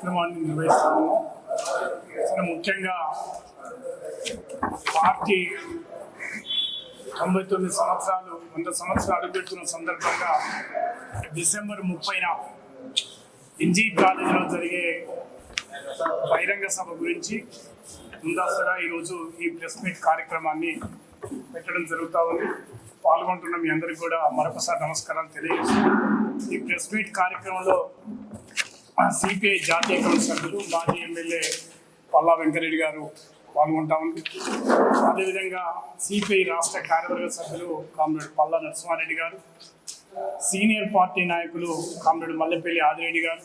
కార్యక్రమాన్ని నిర్వహిస్తాము. ముఖ్యంగా పార్టీ 99 సంవత్సరాలు 100 సంవత్సరాలు అడుగుపెడుతున్న సందర్భంగా డిసెంబర్ 30న ఎన్జీ కాలేజీలో జరిగే బహిరంగ సభ గురించి ముందస్తుగా ఈరోజు ఈ ప్రెస్ మీట్ కార్యక్రమాన్ని పెట్టడం జరుగుతూ ఉంది. పాల్గొంటున్న మీ అందరికీ కూడా మరొకసారి నమస్కారాలు తెలియజేస్తున్నాను. ఈ ప్రెస్ మీట్ కార్యక్రమంలో సిపిఐ జాతీయ కమిటీ సభ్యులు మాజీ ఎమ్మెల్యే పల్లా వెంకరెడ్డి గారు పాల్గొంటా ఉంది. అదేవిధంగా సిపిఐ రాష్ట్ర కార్యవర్గ సభ్యులు కామ్రేడ్ పల్లా నరసింహారెడ్డి గారు, సీనియర్ పార్టీ నాయకులు కామ్రేడ్ మల్లెపల్లి ఆదిరెడ్డి గారు,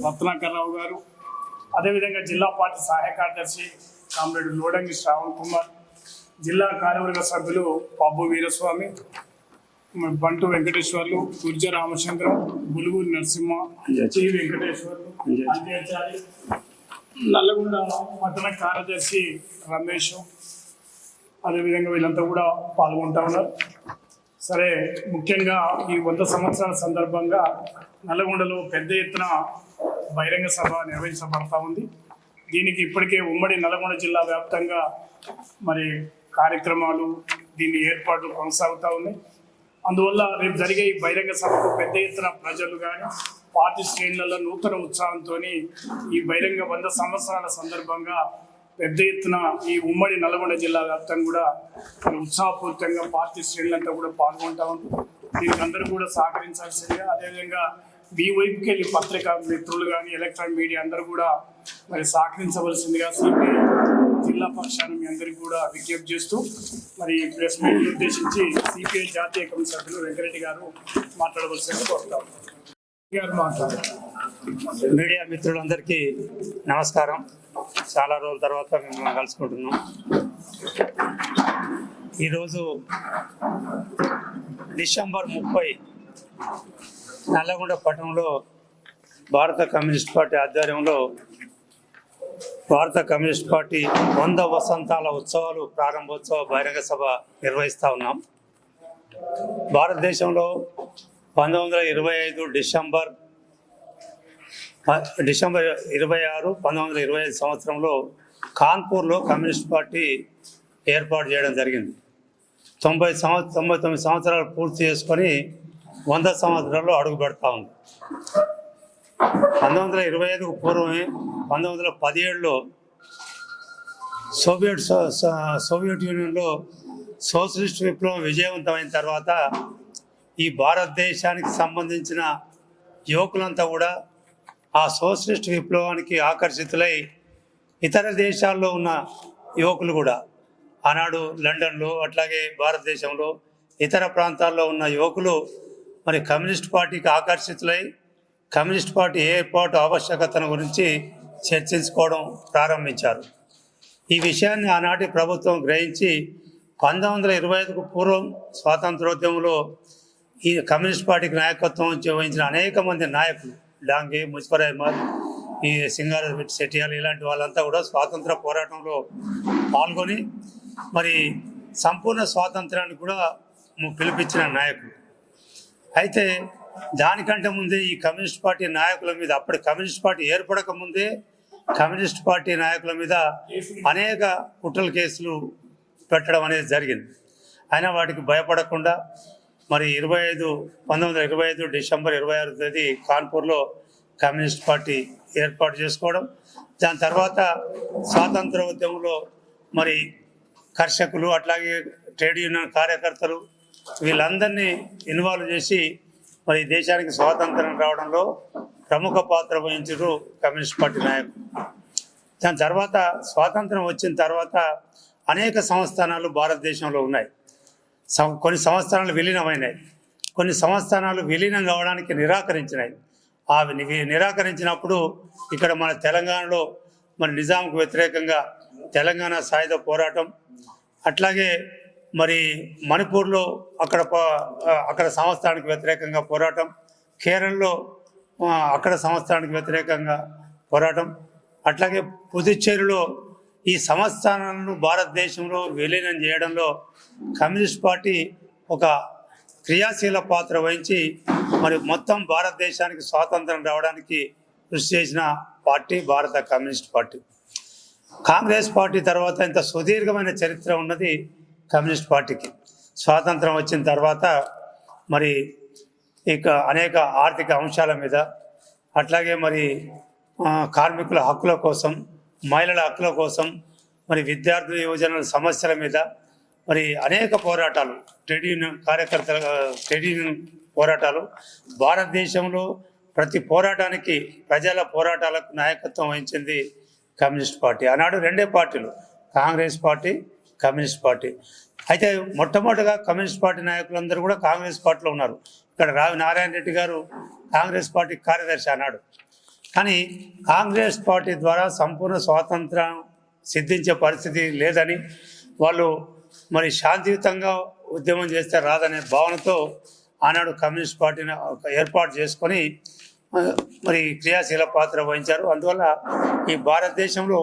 రత్నాకర్రావు గారు, అదేవిధంగా జిల్లా పార్టీ సహాయ కార్యదర్శి కామ్రేడ్ లోడంగి శ్రావణ్ కుమార్, జిల్లా కార్యవర్గ సభ్యులు పబ్బు వీరస్వామి, బంటు వెంకటేశ్వర్లు, దుర్జ రామచంద్రం, బులుగురి నరసింహ, చి వెంకటేశ్వర్లు, అంత్యాచారి, నల్లగొండ పట్టణ కార్యదర్శి రమేష్, అదేవిధంగా వీళ్ళంతా కూడా పాల్గొంటా ఉన్నారు. సరే, ముఖ్యంగా ఈ 100 సంవత్సరాల సందర్భంగా నల్లగొండలో పెద్ద ఎత్తున బహిరంగ సభ నిర్వహించబడతా ఉంది. దీనికి ఇప్పటికే ఉమ్మడి నల్గొండ జిల్లా వ్యాప్తంగా మరి కార్యక్రమాలు దీని ఏర్పాట్లు కొనసాగుతూ ఉన్నాయి. అందువల్ల రేపు జరిగే ఈ బహిరంగ సభకు పెద్ద ఎత్తున ప్రజలు కానీ పార్టీ శ్రేణులలో నూతన ఉత్సాహంతో ఈ బహిరంగ 100 సంవత్సరాల సందర్భంగా పెద్ద ఎత్తున ఈ ఉమ్మడి నల్గొండ జిల్లా వ్యాప్తంగా కూడా ఉత్సాహపూరితంగా పార్టీ శ్రేణులంతా కూడా పాల్గొంటా ఉంది. దీనికి అందరూ కూడా సహకరించాల్సిందిగా, అదేవిధంగా మీ వైపుకి వెళ్ళి పత్రికా మిత్రులు కానీ ఎలక్ట్రానిక్ మీడియా అందరూ కూడా మరి సహకరించవలసిందిగా సిపిఐ జిల్లా పక్షాన్ని మీ అందరికీ కూడా విజ్ఞప్తి చేస్తూ మరి ప్రెస్ మీట్ ఉద్దేశించి సిపిఐ జాతీయ కమిటీ సభ్యులు వెంకరెడ్డి గారు మాట్లాడవలసిందిగా కోరుతాం. మీడియా మిత్రులందరికీ నమస్కారం. చాలా రోజుల తర్వాత మేము కలుసుకుంటున్నాం. ఈరోజు డిసెంబర్ 30 నల్లగొండ పట్టణంలో భారత కమ్యూనిస్ట్ పార్టీ ఆధ్వర్యంలో భారత కమ్యూనిస్ట్ పార్టీ 100 వసంతాల ఉత్సవాలు ప్రారంభోత్సవ బహిరంగ సభ నిర్వహిస్తూ ఉన్నాం. భారతదేశంలో 1925 డిసెంబర్ 26, 1925 సంవత్సరంలో కాన్పూర్లో కమ్యూనిస్ట్ పార్టీ ఏర్పాటు చేయడం జరిగింది. 99 సంవత్సరాలు పూర్తి చేసుకొని 100 సంవత్సరాల్లో అడుగు పెడతా ఉంది. 1925కు పూర్వమే 1917లో సోవియట్ యూనియన్లో సోషలిస్ట్ విప్లవం విజయవంతమైన తర్వాత ఈ భారతదేశానికి సంబంధించిన యువకులంతా కూడా ఆ సోషలిస్ట్ విప్లవానికి ఆకర్షితులై ఇతర దేశాల్లో ఉన్న యువకులు కూడా ఆనాడు లండన్లో అట్లాగే భారతదేశంలో ఇతర ప్రాంతాల్లో ఉన్న యువకులు మరి కమ్యూనిస్ట్ పార్టీకి ఆకర్షితులై కమ్యూనిస్ట్ పార్టీ ఏర్పాటు ఆవశ్యకతను గురించి చర్చించుకోవడం ప్రారంభించారు. ఈ విషయాన్ని ఆనాటి ప్రభుత్వం గ్రహించి 1925కు పూర్వం స్వాతంత్రోద్యమంలో ఈ కమ్యూనిస్ట్ పార్టీకి నాయకత్వం వహించిన అనేక మంది నాయకులు, డాంగే, ముజఫర్ అహ్మద్, ఈ సింగారెడ్డి సెట్టియాలు ఇలాంటి వాళ్ళంతా కూడా స్వాతంత్ర పోరాటంలో పాల్గొని మరి సంపూర్ణ స్వాతంత్రానికి కూడా పిలిపించిన నాయకులు. అయితే దానికంటే ముందే ఈ కమ్యూనిస్ట్ పార్టీ నాయకుల మీద, అప్పటి కమ్యూనిస్ట్ పార్టీ ఏర్పడక ముందే కమ్యూనిస్ట్ పార్టీ నాయకుల మీద అనేక కుట్రల కేసులు పెట్టడం అనేది జరిగింది. అయినా వాటికి భయపడకుండా మరి 1925 డిసెంబర్ 26వ తేదీ కాన్పూర్లో కమ్యూనిస్ట్ పార్టీ ఏర్పాటు చేసుకోవడం, దాని తర్వాత స్వాతంత్ర ఉద్యమంలో మరి కర్షకులు అట్లాగే ట్రేడ్ యూనియన్ కార్యకర్తలు వీళ్ళందరినీ ఇన్వాల్వ్ చేసి మరి దేశానికి స్వాతంత్రం రావడంలో ప్రముఖ పాత్ర వహించారు కమ్యూనిస్ట్ పార్టీ నాయకులు. దాని తర్వాత స్వాతంత్రం వచ్చిన తర్వాత అనేక సంస్థానాలు భారతదేశంలో ఉన్నాయి. కొన్ని సంస్థానాలు విలీనమైనాయి, కొన్ని సంస్థానాలు విలీనం కావడానికి నిరాకరించినాయి. ఆ నిరాకరించినప్పుడు ఇక్కడ మన తెలంగాణలో మరి నిజాంకు వ్యతిరేకంగా తెలంగాణ సాయుధ పోరాటం, అట్లాగే మరి మణిపూర్లో అక్కడ సంస్థానానికి వ్యతిరేకంగా పోరాటం, కేరళలో అక్కడ సంస్థానానికి వ్యతిరేకంగా పోరాటం, అట్లాగే పుదుచ్చేరిలో ఈ సంస్థానాలను భారతదేశంలో విలీనం చేయడంలో కమ్యూనిస్ట్ పార్టీ ఒక క్రియాశీల పాత్ర వహించి మరి మొత్తం భారతదేశానికి స్వాతంత్రం రావడానికి కృషి చేసిన పార్టీ భారత కమ్యూనిస్ట్ పార్టీ. కాంగ్రెస్ పార్టీ తర్వాత ఇంత సుదీర్ఘమైన చరిత్ర ఉన్నది కమ్యూనిస్ట్ పార్టీకి. స్వాతంత్రం వచ్చిన తర్వాత మరి ఇక అనేక ఆర్థిక అంశాల మీద, అట్లాగే మరి కార్మికుల హక్కుల కోసం, మహిళల హక్కుల కోసం, మరి విద్యార్థుల యువజనుల సమస్యల మీద మరి అనేక పోరాటాలు, ట్రేడ్ యూనియన్ పోరాటాలు, భారతదేశంలో ప్రతి పోరాటానికి, ప్రజల పోరాటాలకు నాయకత్వం వహించింది కమ్యూనిస్ట్ పార్టీ. ఆనాడు రెండే పార్టీలు, కాంగ్రెస్ పార్టీ, కమ్యూనిస్ట్ పార్టీ. అయితే మొట్టమొదటిగా కమ్యూనిస్ట్ పార్టీ నాయకులందరూ కూడా కాంగ్రెస్ పార్టీలో ఉన్నారు. ఇక్కడ రావి నారాయణ రెడ్డి గారు కాంగ్రెస్ పార్టీ కార్యదర్శి అన్నాడు. కానీ కాంగ్రెస్ పార్టీ ద్వారా సంపూర్ణ స్వాతంత్రం సిద్ధించే పరిస్థితి లేదని, వాళ్ళు మరి శాంతియుతంగా ఉద్యమం చేస్తే రాదనే భావనతో ఆనాడు కమ్యూనిస్ట్ పార్టీని ఏర్పాటు చేసుకొని మరి క్రియాశీల పాత్ర వహించారు. అందువల్ల ఈ భారతదేశంలో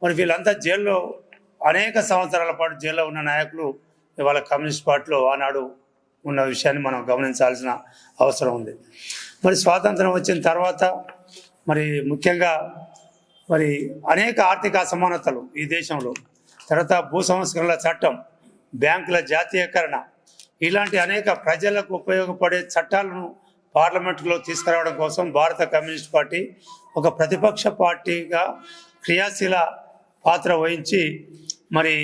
మరి వీళ్ళంతా జైల్లో, అనేక సంవత్సరాల పాటు జైల్లో ఉన్న నాయకులు ఇవాళ కమ్యూనిస్ట్ పార్టీలో ఆనాడు ఉన్న విషయాన్ని మనం గమనించాల్సిన అవసరం ఉంది. మరి స్వాతంత్రం వచ్చిన తర్వాత మరి ముఖ్యంగా మరి అనేక ఆర్థిక అసమానతలు ఈ దేశంలో, తర్వాత భూ సంస్కరణల చట్టం, బ్యాంకుల జాతీయకరణ, ఇలాంటి అనేక ప్రజలకు ఉపయోగపడే చట్టాలను పార్లమెంటులో తీసుకురావడం కోసం భారత కమ్యూనిస్ట్ పార్టీ ఒక ప్రతిపక్ష పార్టీగా క్రియాశీల పాత్ర వహించి మరి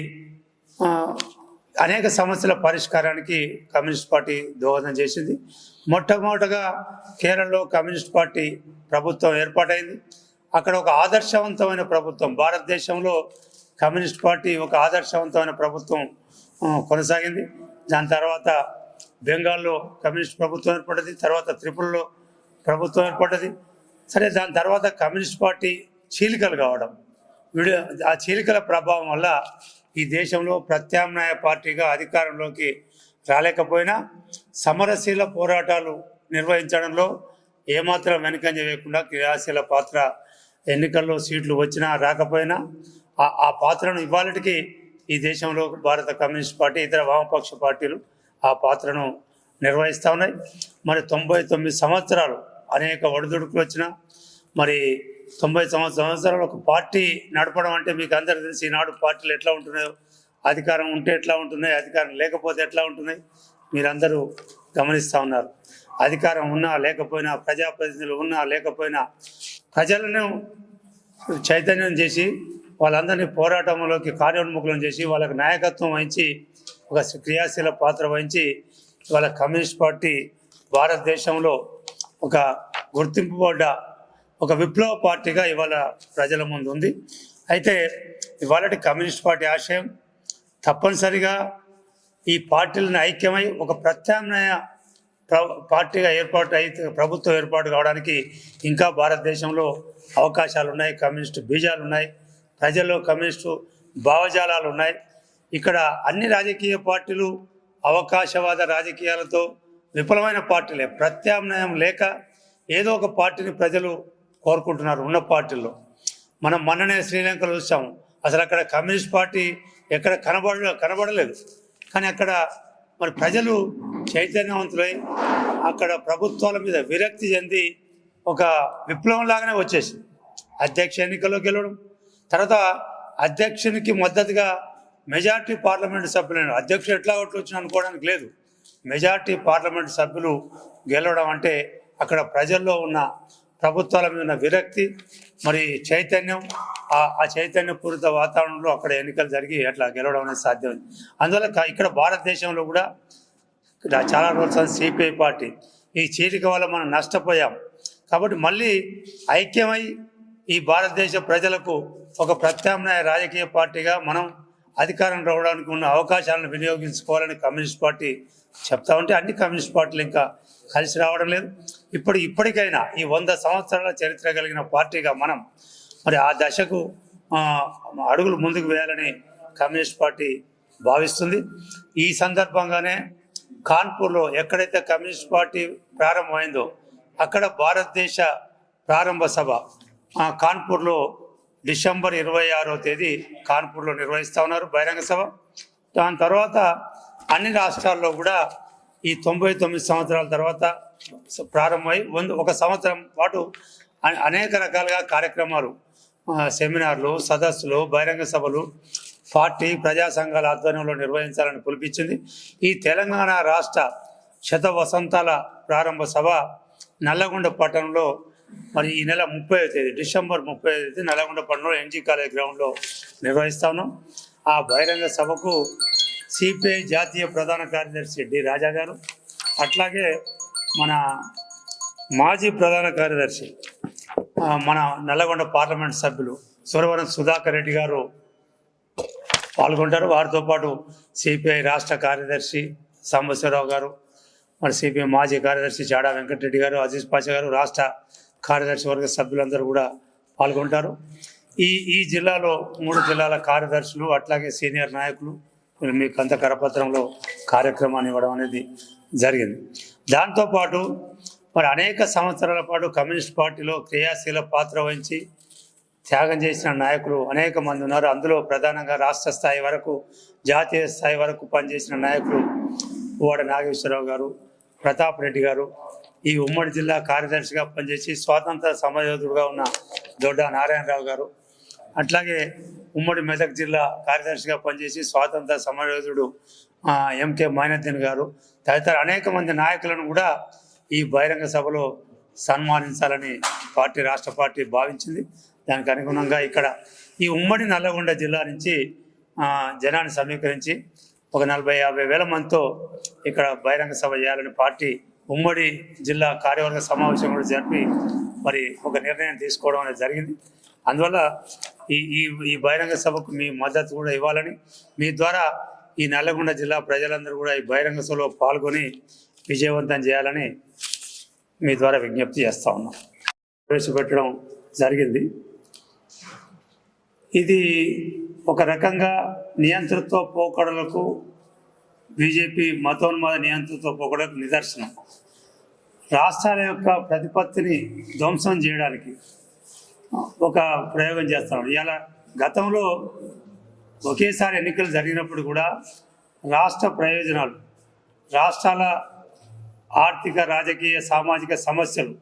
అనేక సమస్యల పరిష్కారానికి కమ్యూనిస్ట్ పార్టీ దోహదం చేసింది. మొట్టమొదటగా కేరళలో కమ్యూనిస్ట్ పార్టీ ప్రభుత్వం ఏర్పాటైంది. అక్కడ ఒక ఆదర్శవంతమైన ప్రభుత్వం, భారతదేశంలో కమ్యూనిస్ట్ పార్టీ ఒక ఆదర్శవంతమైన ప్రభుత్వం కొనసాగింది. దాని తర్వాత బెంగాల్లో కమ్యూనిస్ట్ ప్రభుత్వం ఏర్పడ్డది, తర్వాత త్రిపురలో ప్రభుత్వం ఏర్పడ్డది. సరే, దాని తర్వాత కమ్యూనిస్ట్ పార్టీ చీలికలు కావడం, ఆ చీలికల ప్రభావం వల్ల ఈ దేశంలో ప్రత్యామ్నాయ పార్టీగా అధికారంలోకి రాలేకపోయినా సమరశీల పోరాటాలు నిర్వహించడంలో ఏమాత్రం వెనుకంజ వేయకుండా క్రియాశీల పాత్ర, ఎన్నికల్లో సీట్లు వచ్చినా రాకపోయినా ఆ పాత్రను ఇవాళకి ఈ దేశంలో భారత కమ్యూనిస్ట్ పార్టీ, ఇతర వామపక్ష పార్టీలు ఆ పాత్రను నిర్వహిస్తూ ఉన్నాయి. మరి 99 సంవత్సరాలు అనేక ఒడిదుడుకులు వచ్చినా, మరి 99 సంవత్సరాలు ఒక పార్టీ నడపడం అంటే మీకు అందరికీ తెలిసి ఈనాడు పార్టీలు ఎట్లా ఉంటున్నాయో, అధికారం ఉంటే ఎట్లా ఉంటున్నాయి, అధికారం లేకపోతే ఎట్లా ఉంటున్నాయి మీరందరూ గమనిస్తూ ఉన్నారు. అధికారం ఉన్నా లేకపోయినా, ప్రజాప్రతినిధులు ఉన్నా లేకపోయినా, ప్రజలను చైతన్యం చేసి వాళ్ళందరినీ పోరాటంలోకి కార్యోన్ముఖులను చేసి వాళ్ళకి నాయకత్వం వహించి ఒక క్రియాశీల పాత్ర వహించి ఇవాళ కమ్యూనిస్ట్ పార్టీ భారతదేశంలో ఒక గుర్తింపుబడ్డ ఒక విప్లవ పార్టీగా ఇవాళ ప్రజల ముందు ఉంది. అయితే ఇవాళ కమ్యూనిస్ట్ పార్టీ ఆశయం తప్పనిసరిగా ఈ పార్టీలను ఐక్యమై ఒక ప్రత్యామ్నాయ పార్టీగా ప్రభుత్వం ఏర్పాటు కావడానికి ఇంకా భారతదేశంలో అవకాశాలు ఉన్నాయి. కమ్యూనిస్టు బీజాలు ఉన్నాయి, ప్రజల్లో కమ్యూనిస్టు భావజాలాలు ఉన్నాయి. ఇక్కడ అన్ని రాజకీయ పార్టీలు అవకాశవాద రాజకీయాలతో విఫలమైన పార్టీలే. ప్రత్యామ్నాయం లేక ఏదో ఒక పార్టీని ప్రజలు కోరుకుంటున్నారు ఉన్న పార్టీల్లో. మనం మొన్ననే శ్రీలంకలో చూసాము, అసలు అక్కడ కమ్యూనిస్ట్ పార్టీ ఎక్కడ కనబడలేదు. కానీ అక్కడ మరి ప్రజలు చైతన్యవంతులై అక్కడ ప్రభుత్వాల మీద విరక్తి చెంది ఒక విప్లవం లాగానే వచ్చేసింది. అధ్యక్ష ఎన్నికల్లో గెలవడం, తర్వాత అధ్యక్షునికి మద్దతుగా మెజార్టీ పార్లమెంటు సభ్యులను, అధ్యక్షుడు ఎట్లా ఓట్లు వచ్చిన అనుకోవడానికి లేదు, మెజార్టీ పార్లమెంటు సభ్యులు గెలవడం అంటే అక్కడ ప్రజల్లో ఉన్న ప్రభుత్వాల మీద ఉన్న విరక్తి, మరి చైతన్యం, ఆ చైతన్యపూరిత వాతావరణంలో అక్కడ ఎన్నికలు జరిగి అట్లా గెలవడం అనేది సాధ్యమైంది. అందువల్ల ఇక్కడ భారతదేశంలో కూడా చాలా రోజులు సిపిఐ పార్టీ ఈ చీలిక వల్ల మనం నష్టపోయాం. కాబట్టి మళ్ళీ ఐక్యమై ఈ భారతదేశ ప్రజలకు ఒక ప్రత్యామ్నాయ రాజకీయ పార్టీగా మనం అధికారం రావడానికి ఉన్న అవకాశాలను వినియోగించుకోవాలని కమ్యూనిస్ట్ పార్టీ చెప్తా ఉంటే అన్ని కమ్యూనిస్ట్ పార్టీలు ఇంకా కలిసి రావడం లేదు. ఇప్పటికైనా ఈ 100 సంవత్సరాల చరిత్ర కలిగిన పార్టీగా మనం మరి ఆ దశకు అడుగులు ముందుకు వేయాలని కమ్యూనిస్ట్ పార్టీ భావిస్తుంది. ఈ సందర్భంగానే కాన్పూర్లో ఎక్కడైతే కమ్యూనిస్ట్ పార్టీ ప్రారంభమైందో అక్కడ భారతదేశ ప్రారంభ సభ కాన్పూర్లో డిసెంబర్ 26వ తేదీ కాన్పూర్లో నిర్వహిస్తూ ఉన్నారు బహిరంగ సభ. దాని తర్వాత అన్ని రాష్ట్రాల్లో కూడా ఈ 99 సంవత్సరాల తర్వాత ప్రారంభమై 1 సంవత్సరం పాటు అనేక రకాలుగా కార్యక్రమాలు, సెమినార్లు, సదస్సులు, బహిరంగ సభలు పార్టీ ప్రజా సంఘాల ఆధ్వర్యంలో నిర్వహించాలని పిలుపునిచ్చింది. ఈ తెలంగాణ రాష్ట్ర శత వసంతాల ప్రారంభ సభ నల్లగొండ పట్టణంలో మరి ఈ నెల 30వ తేదీ డిసెంబర్ 30వ తేదీ నల్లగొండ పట్టణంలో ఎన్జీ కాలేజ్ గ్రౌండ్లో నిర్వహిస్తా ఉన్నాం. ఆ బహిరంగ సభకు సిపిఐ జాతీయ ప్రధాన కార్యదర్శి డి రాజా గారు, అట్లాగే మన మాజీ ప్రధాన కార్యదర్శి మన నల్లగొండ పార్లమెంట్ సభ్యులు సురవరం సుధాకర్ రెడ్డి గారు పాల్గొంటారు. వారితో పాటు సిపిఐ రాష్ట్ర కార్యదర్శి సాంబశివరావు గారు, మరి సిపిఐ మాజీ కార్యదర్శి చాడా వెంకటరెడ్డి గారు, అజీజ్ పాషా గారు, రాష్ట్ర కార్యదర్శి వర్గ సభ్యులందరూ కూడా పాల్గొంటారు. ఈ జిల్లాలో 3 జిల్లాల కార్యదర్శులు అట్లాగే సీనియర్ నాయకులు మీకు అంత కరపత్రంలో కార్యక్రమాన్ని ఇవ్వడం అనేది జరిగింది. దాంతోపాటు మరి అనేక సంవత్సరాల పాటు కమ్యూనిస్ట్ పార్టీలో క్రియాశీల పాత్ర వహించి త్యాగం చేసిన నాయకులు అనేక మంది ఉన్నారు. అందులో ప్రధానంగా రాష్ట్ర స్థాయి వరకు, జాతీయ స్థాయి వరకు పనిచేసిన నాయకులు పువ్వాడ నాగేశ్వరరావు గారు, ప్రతాప్ రెడ్డి గారు, ఈ ఉమ్మడి జిల్లా కార్యదర్శిగా పనిచేసి స్వాతంత్ర సమరయోధుడుగా ఉన్న దొడ్డా నారాయణరావు గారు, అట్లాగే ఉమ్మడి మెదక్ జిల్లా కార్యదర్శిగా పనిచేసి స్వాతంత్ర సమరయోధుడు ఎంకే మైనుద్దీన్ గారు తదితర అనేక మంది నాయకులను కూడా ఈ బహిరంగ సభలో సన్మానించాలని రాష్ట్ర పార్టీ భావించింది. దానికి అనుగుణంగా ఇక్కడ ఈ ఉమ్మడి నల్లగొండ జిల్లా నుంచి జనాన్ని సమీకరించి ఒక 40-50 వేల మందితో ఇక్కడ బహిరంగ సభ చేయాలని పార్టీ ఉమ్మడి జిల్లా కార్యవర్గ సమావేశం కూడా జరిపి మరి ఒక నిర్ణయం తీసుకోవడం అనేది జరిగింది. అందువల్ల ఈ బహిరంగ సభకు మీ మద్దతు కూడా ఇవ్వాలని, మీ ద్వారా ఈ నల్లగొండ జిల్లా ప్రజలందరూ కూడా ఈ బహిరంగ సభలో పాల్గొని విజయవంతం చేయాలని మీ ద్వారా విజ్ఞప్తి చేస్తా ఉన్నాం. ప్రవేశపెట్టడం జరిగింది. ఇది ఒక రకంగా నియంతృత్వ పోకడలకు, బీజేపీ మతోన్మాద నియంతృత్వ పోకడలకు నిదర్శనం. రాష్ట్రాల యొక్క ప్రతిపత్తిని ధ్వంసం చేయడానికి ఒక ప్రయోగం చేస్తున్నాడు. ఇలా గతంలో ఒకేసారి ఎన్నికలు జరిగినప్పుడు కూడా రాష్ట్ర ప్రయోజనాలు, రాష్ట్రాల ఆర్థిక, రాజకీయ, సామాజిక సమస్యలు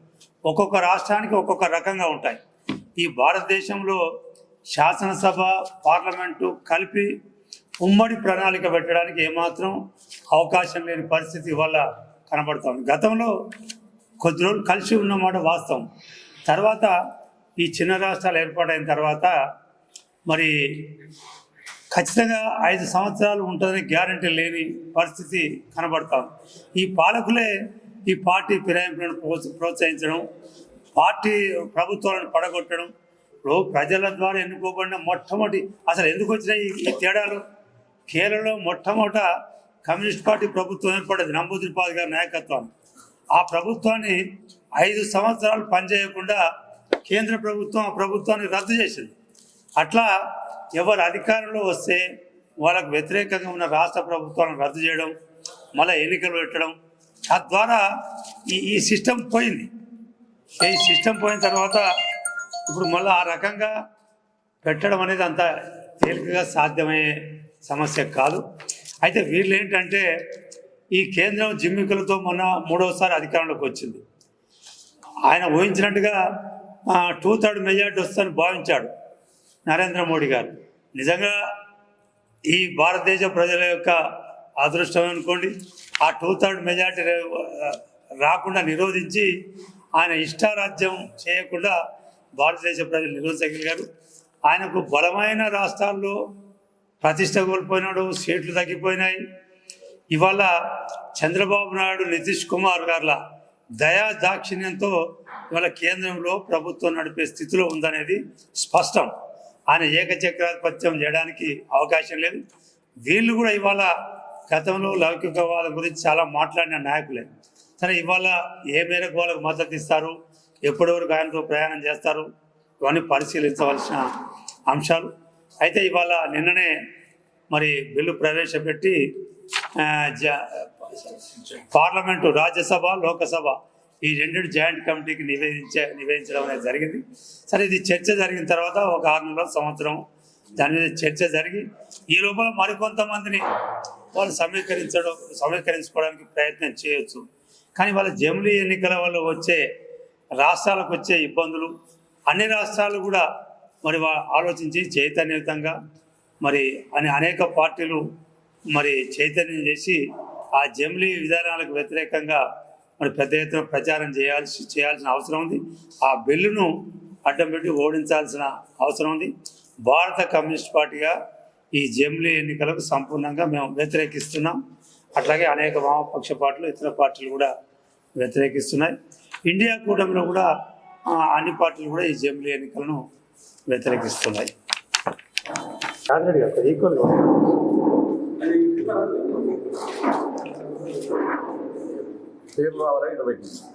ఒక్కొక్క రాష్ట్రానికి ఒక్కొక్క రకంగా ఉంటాయి. ఈ భారతదేశంలో శాసనసభ, పార్లమెంటు కలిపి ఉమ్మడి ప్రణాళిక పెట్టడానికి ఏమాత్రం అవకాశం లేని పరిస్థితి వల్ల కనబడుతుంది. గతంలో కొద్ది రోజులు కలిసి ఉన్నమాట వాస్తవం. తర్వాత ఈ చిన్న రాష్ట్రాలు ఏర్పాటైన తర్వాత మరి ఖచ్చితంగా 5 సంవత్సరాలు ఉంటుందని గ్యారంటీ లేని పరిస్థితి కనబడుతుంది. ఈ పాలకులే ఈ పార్టీ ఫిరాయింపులను ప్రోత్సహించడం, పార్టీ ప్రభుత్వాలను పడగొట్టడం. ఇప్పుడు ప్రజల ద్వారా ఎన్నుకోబడిన మొట్టమొదటి అసలు ఎందుకు వచ్చినాయి ఈ తేడాలు? కేరళలో మొట్టమొదట కమ్యూనిస్ట్ పార్టీ ప్రభుత్వం ఏర్పడేది నంబూదిరిపాల్ గారి నాయకత్వాన్ని. ఆ ప్రభుత్వాన్ని 5 సంవత్సరాలు పనిచేయకుండా కేంద్ర ప్రభుత్వం ఆ ప్రభుత్వాన్ని రద్దు చేసింది. అట్లా ఎవరు అధికారంలో వస్తే వాళ్ళకు వ్యతిరేకంగా ఉన్న రాష్ట్ర ప్రభుత్వాలను రద్దు చేయడం, మళ్ళీ ఎన్నికలు పెట్టడం, తద్వారా ఈ సిస్టమ్ పోయింది. ఈ సిస్టమ్ పోయిన తర్వాత ఇప్పుడు మళ్ళీ ఆ రకంగా పెట్టడం అనేది అంత తేలికగా సాధ్యమయ్యే సమస్య కాదు. అయితే వీళ్ళు ఏంటంటే ఈ కేంద్రం జిమ్మికులతో మొన్న 3వసారి అధికారంలోకి వచ్చింది. ఆయన ఊహించినట్టుగా 2/3 మెజార్టీ వస్తుందని భావించాడు నరేంద్ర మోడీ గారు. నిజంగా ఈ భారతదేశ ప్రజల యొక్క అదృష్టం అనుకోండి, ఆ 2/3 మెజార్టీ రాకుండా నిరోధించి ఆయన ఇష్టారాజ్యం చేయకుండా భారతదేశ ప్రజలు నిరోధించగలిగారు. ఆయనకు బలమైన రాష్ట్రాల్లో ప్రతిష్ట కోల్పోయినాడు, సీట్లు తగ్గిపోయినాయి. ఇవాళ చంద్రబాబు నాయుడు, నితీష్ కుమార్ గార్ల దయా దాక్షిణ్యంతో ఇవాళ కేంద్రంలో ప్రభుత్వం నడిపే స్థితిలో ఉందనేది స్పష్టం. ఆయన ఏకచక్రాధిపత్యం చేయడానికి అవకాశం లేదు. వీళ్ళు కూడా ఇవాళ గతంలో లౌకికవాదం గురించి చాలా మాట్లాడిన నాయకులే. సరే, ఇవాళ ఏ మేరకు వాళ్ళకు మద్దతు ఇస్తారు, ఎప్పటి వరకు ఆయనతో ప్రయాణం చేస్తారు, ఇవన్నీ పరిశీలించవలసిన అంశాలు. అయితే ఇవాళ నిన్ననే మరి బిల్లు ప్రవేశపెట్టి పార్లమెంటు, రాజ్యసభ, లోకసభ ఈ 2 జాయింట్ కమిటీకి నివేదించడం అనేది జరిగింది. సరే, ఇది చర్చ జరిగిన తర్వాత ఒక 6 నెలల సంవత్సరం దాని మీద చర్చ జరిగి ఈ లోపల మరికొంతమందిని వాళ్ళు సమీకరించుకోవడానికి ప్రయత్నం చేయొచ్చు. కానీ వాళ్ళ జమిలీ ఎన్నికల వల్ల వచ్చే రాష్ట్రాలకు వచ్చే ఇబ్బందులు అన్ని రాష్ట్రాలు కూడా మరి ఆలోచించి చైతన్యయుతంగా మరి అనేక పార్టీలు మరి చైతన్యం చేసి ఆ జమిలీ విధానాలకు వ్యతిరేకంగా మరి పెద్ద ఎత్తున ప్రచారం చేయాల్సిన అవసరం ఉంది. ఆ బిల్లును అడ్డం పెట్టి ఓడించాల్సిన అవసరం ఉంది. భారత కమ్యూనిస్ట్ పార్టీగా ఈ జమిలీ ఎన్నికలకు సంపూర్ణంగా మేము వ్యతిరేకిస్తున్నాం. అట్లాగే అనేక వామపక్ష పార్టీలు ఇతర పార్టీలు కూడా వ్యతిరేకిస్తున్నాయి. ఇండియా కూటమిలో కూడా అన్ని పార్టీలు కూడా ఈ జమిలీ ఎన్నికలను వ్యతిరేకిస్తున్నాయి. ఈక్వల్గా పేర్లు రావాలని పెట్టింది.